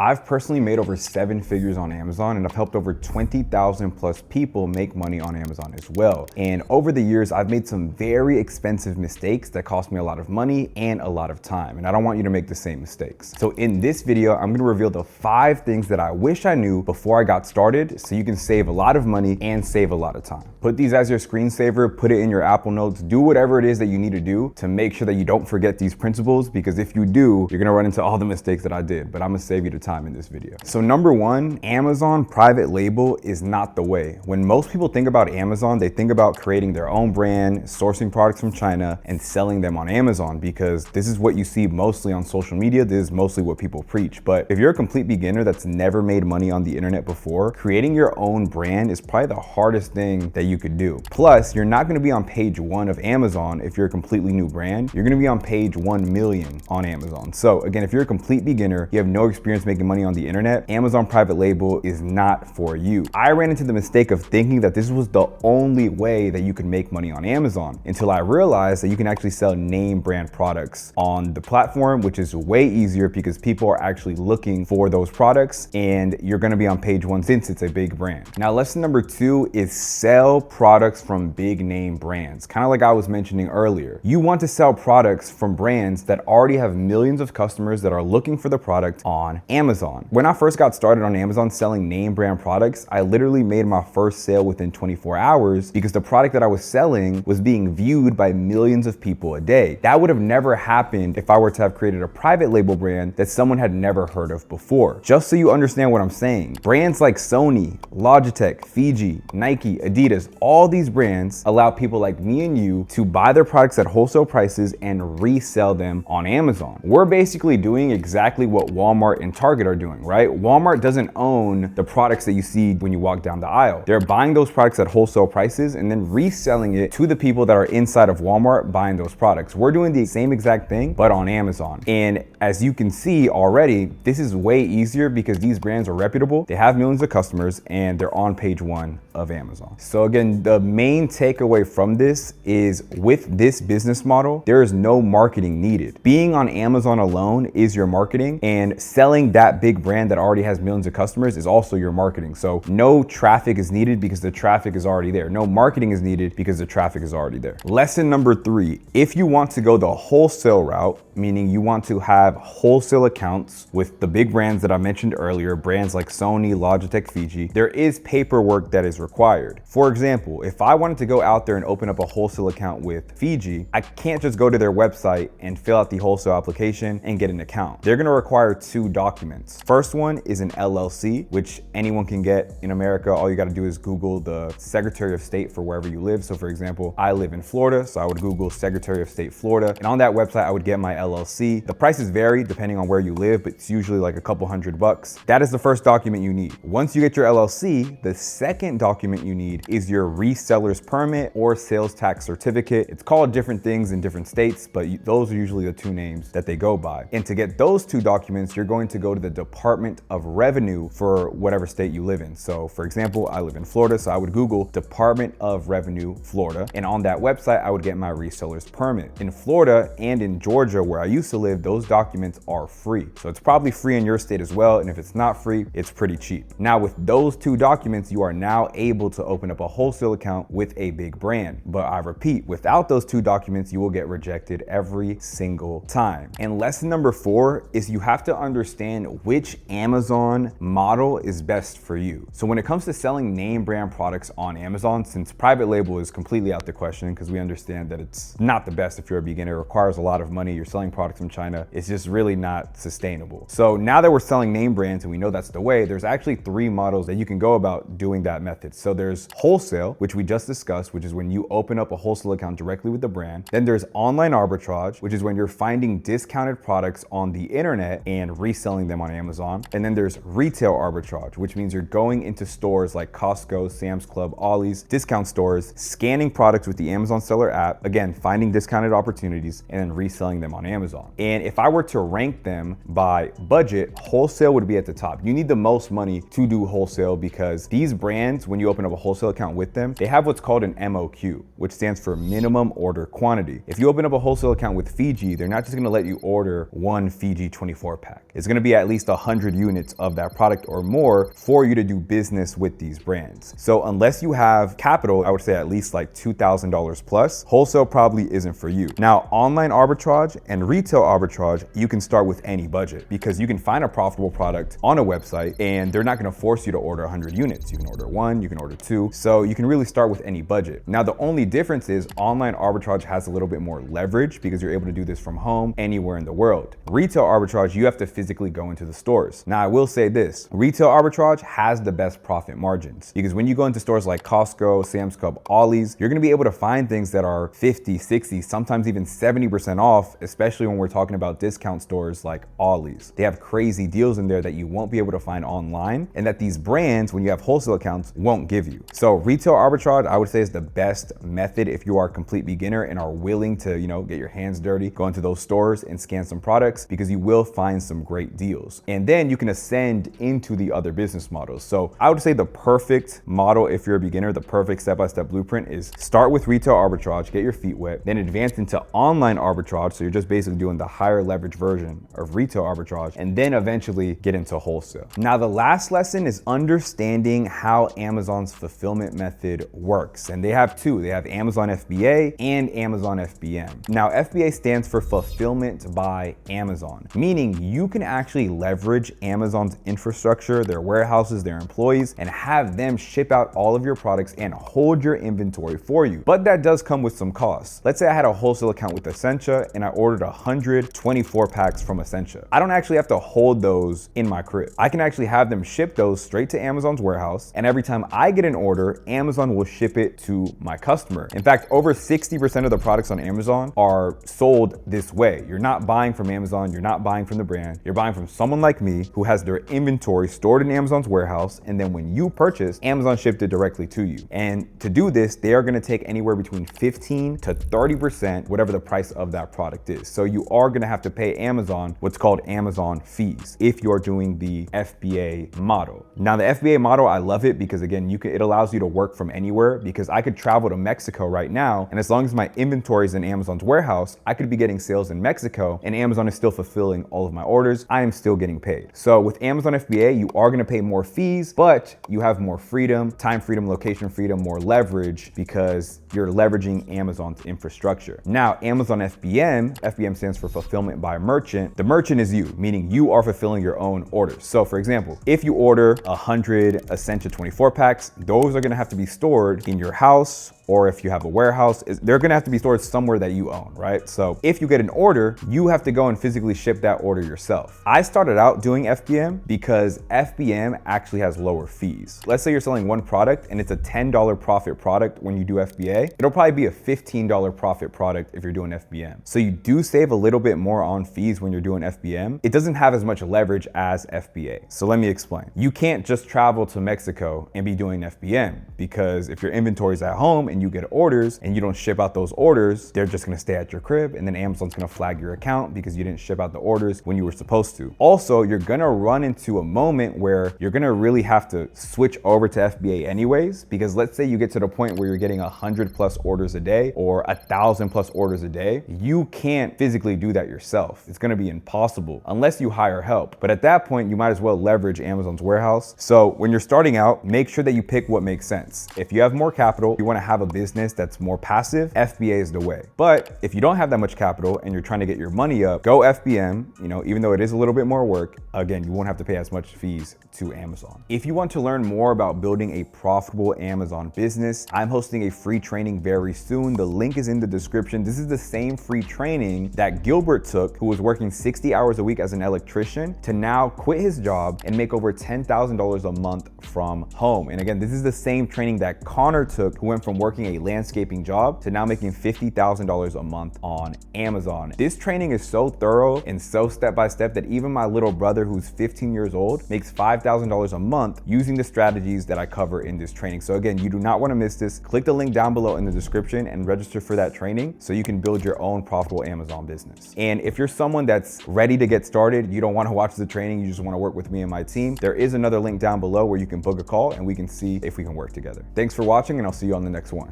I've personally made over 7 figures on Amazon, and I've helped over 20,000 plus people make money on Amazon as well. And over the years, I've made some very expensive mistakes that cost me a lot of money and a lot of time. And I don't want you to make the same mistakes. So in this video, I'm gonna reveal the 5 things that I wish I knew before I got started so you can save a lot of money and save a lot of time. Put these as your screensaver, put it in your Apple Notes, do whatever it is that you need to do to make sure that you don't forget these principles, because if you do, you're gonna run into all the mistakes that I did, but I'm gonna save you the time in this video. So number 1, Amazon private label is not the way. When most people think about Amazon, they think about creating their own brand, sourcing products from China, and selling them on Amazon, because this is what you see mostly on social media. This is mostly what people preach. But if you're a complete beginner that's never made money on the internet before, creating your own brand is probably the hardest thing that you could do. Plus, you're not gonna be on page 1 of Amazon if you're a completely new brand. You're gonna be on page 1 million on Amazon. So again, if you're a complete beginner, you have no experience making money on the internet, Amazon private label is not for you. I ran into the mistake of thinking that this was the only way that you could make money on Amazon until I realized that you can actually sell name brand products on the platform, which is way easier because people are actually looking for those products and you're gonna be on page 1 since it's a big brand. Now, lesson number 2 is sell products from big name brands. Kind of like I was mentioning earlier. You want to sell products from brands that already have millions of customers that are looking for the product on Amazon. When I first got started on Amazon selling name brand products, I literally made my first sale within 24 hours because the product that I was selling was being viewed by millions of people a day. That would have never happened if I were to have created a private label brand that someone had never heard of before. Just so you understand what I'm saying, brands like Sony, Logitech, Fiji, Nike, Adidas, all these brands allow people like me and you to buy their products at wholesale prices and resell them on Amazon. We're basically doing exactly what Walmart and Target are doing, right? Walmart doesn't own the products that you see when you walk down the aisle. They're buying those products at wholesale prices and then reselling it to the people that are inside of Walmart buying those products. We're doing the same exact thing, but on Amazon. And as you can see already, this is way easier because these brands are reputable, they have millions of customers, and they're on page 1 of Amazon. So again, the main takeaway from this is with this business model, there is no marketing needed. Being on Amazon alone is your marketing, and selling that big brand that already has millions of customers is also your marketing. So no traffic is needed because the traffic is already there. No marketing is needed because the traffic is already there. Lesson number 3, if you want to go the wholesale route, meaning you want to have wholesale accounts with the big brands that I mentioned earlier, brands like Sony, Logitech, Fiji, there is paperwork that is required. For example, if I wanted to go out there and open up a wholesale account with Fiji, I can't just go to their website and fill out the wholesale application and get an account. They're gonna require 2 documents. First one is an LLC, which anyone can get in America. All you gotta do is Google the Secretary of State for wherever you live. So for example, I live in Florida, so I would Google Secretary of State, Florida, and on that website, I would get my LLC. The prices vary depending on where you live, but it's usually like a couple $100. That is the first document you need. Once you get your LLC, the second document you need is your reseller's permit or sales tax certificate. It's called different things in different states, but those are usually the 2 names that they go by. And to get those 2 documents, you're going to go to the Department of Revenue for whatever state you live in. So for example, I live in Florida, so I would Google Department of Revenue, Florida. And on that website, I would get my reseller's permit. In Florida and in Georgia, where I used to live, those documents are free. So it's probably free in your state as well. And if it's not free, it's pretty cheap. Now with those 2 documents, you are now able to open up a wholesale account with a big brand. But I repeat, without those 2 documents, you will get rejected every single time. And lesson number 4 is you have to understand which Amazon model is best for you. So when it comes to selling name brand products on Amazon, since private label is completely out the question because we understand that it's not the best if you're a beginner, it requires a lot of money, you're selling products from China, it's just really not sustainable. So now that we're selling name brands and we know that's the way, there's actually 3 models that you can go about doing that method. So there's wholesale, which we just discussed, which is when you open up a wholesale account directly with the brand. Then there's online arbitrage, which is when you're finding discounted products on the internet and reselling them on Amazon. And then there's retail arbitrage, which means you're going into stores like Costco, Sam's Club, Ollie's, discount stores, scanning products with the Amazon seller app, again, finding discounted opportunities and then reselling them on Amazon. And if I were to rank them by budget, Wholesale would be at the top. You need the most money to do Wholesale because these brands, when you open up a Wholesale account with them, they have what's called an MOQ, which stands for minimum order quantity. If you open up a Wholesale account with Fiji, they're not just gonna let you order one Fiji 24 pack. It's gonna be at least 100 units of that product or more for you to do business with these brands. So unless you have capital, I would say at least like $2,000 plus, Wholesale probably isn't for you. Now, online arbitrage and retail arbitrage, you can start with any budget because you can find a profitable product on a website and they're not gonna force you to order 100 units. You can order one, you can order two. So you can really start with any budget. Now, the only difference is online arbitrage has a little bit more leverage because you're able to do this from home anywhere in the world. Retail arbitrage, you have to physically go into the stores. Now, I will say this, retail arbitrage has the best profit margins because when you go into stores like Costco, Sam's Club, Ollie's, you're gonna be able to find things that are 50, 60, sometimes even 70% off, especially when we're talking about discount stores like Ollie's. They have crazy deals in there that you won't be able to find online and that these brands, when you have Wholesale accounts, won't give you. So retail arbitrage, I would say, is the best method if you are a complete beginner and are willing to, get your hands dirty, go into those stores and scan some products because you will find some great deals. And then you can ascend into the other business models. So I would say the perfect model if you're a beginner, the perfect step-by-step blueprint is start with retail arbitrage, get your feet wet, then advance into online arbitrage. So you're just basically doing the higher leverage version of retail arbitrage, and then eventually get into Wholesale. Now, the last lesson is understanding how Amazon's fulfillment method works. And they have two. They have Amazon FBA and Amazon FBM. Now, FBA stands for Fulfillment by Amazon, meaning you can actually leverage Amazon's infrastructure, their warehouses, their employees, and have them ship out all of your products and hold your inventory for you. But that does come with some costs. Let's say I had a Wholesale account with Essentia and I ordered 124 packs from Essentia. I don't actually have to hold those in my crib. I can actually have them ship those straight to Amazon's warehouse, and every time I get an order, Amazon will ship it to my customer. In fact, over 60% of the products on Amazon are sold this way. You're not buying from Amazon, you're not buying from the brand, you're buying from someone like me who has their inventory stored in Amazon's warehouse, and then when you purchase, Amazon shipped it directly to you. And to do this, they are gonna take anywhere between 15 to 30%, whatever the price of that product is. So you are gonna have to pay Amazon what's called Amazon fees if you're doing the FBA model. Now, the FBA model, I love it because again, it allows you to work from anywhere, because I could travel to Mexico right now, and as long as my inventory is in Amazon's warehouse, I could be getting sales in Mexico and Amazon is still fulfilling all of my orders. I am still getting paid. So with Amazon FBA, you are gonna pay more fees, but you have more freedom, time freedom, location freedom, more leverage because you're leveraging Amazon's infrastructure. Now, Amazon FBM stands for Fulfillment by Merchant. The merchant is you, meaning you are fulfilling your own orders. So for example, if you order 100 Essentia 24 packs, those are gonna have to be stored in your house, or if you have a warehouse, they're gonna have to be stored somewhere that you own, right? So if you get an order, you have to go and physically ship that order yourself. I started out doing FBM because FBM actually has lower fees. Let's say you're selling one product and it's a $10 profit product when you do FBA. It'll probably be a $15 profit product if you're doing FBM. So you do save a little bit more on fees when you're doing FBM. It doesn't have as much leverage as FBA. So let me explain. You can't just travel to Mexico and be doing FBM, because if your inventory is at home and you get orders and you don't ship out those orders, they're just gonna stay at your crib, and then Amazon's gonna flag your account because you didn't ship out the orders when you were supposed to. Also, you're gonna run into a moment where you're gonna really have to switch over to FBA anyways, because let's say you get to the point where you're getting 100 plus orders a day or 1,000 plus orders a day. You can't physically do that yourself. It's gonna be impossible unless you hire help. But at that point, you might as well leverage Amazon's warehouse. So when you're starting out, make sure that you pick what makes sense. If you have more capital, you wanna have a business that's more passive, FBA is the way. But if you don't have that much capital and you're trying to get your money up, go FBM, even though it is a little bit more work, again, you won't have to pay as much fees to Amazon. If you want to learn more about building a profitable Amazon business, I'm hosting a free training very soon. The link is in the description. This is the same free training that Gilbert took, who was working 60 hours a week as an electrician, to now quit his job and make over $10,000 a month from home. And again, this is the same training that Connor took, who went from working a landscaping job to now making $50,000 a month on Amazon. This training is so thorough and so step-by-step that even my little brother, who's 15 years old, makes $5,000 a month using the strategies that I cover in this training. So again, you do not want to miss this. Click the link down below in the description and register for that training so you can build your own profitable Amazon Amazon business. And if you're someone that's ready to get started, you don't want to watch the training, you just want to work with me and my team, there is another link down below where you can book a call and we can see if we can work together. Thanks for watching, and I'll see you on the next one.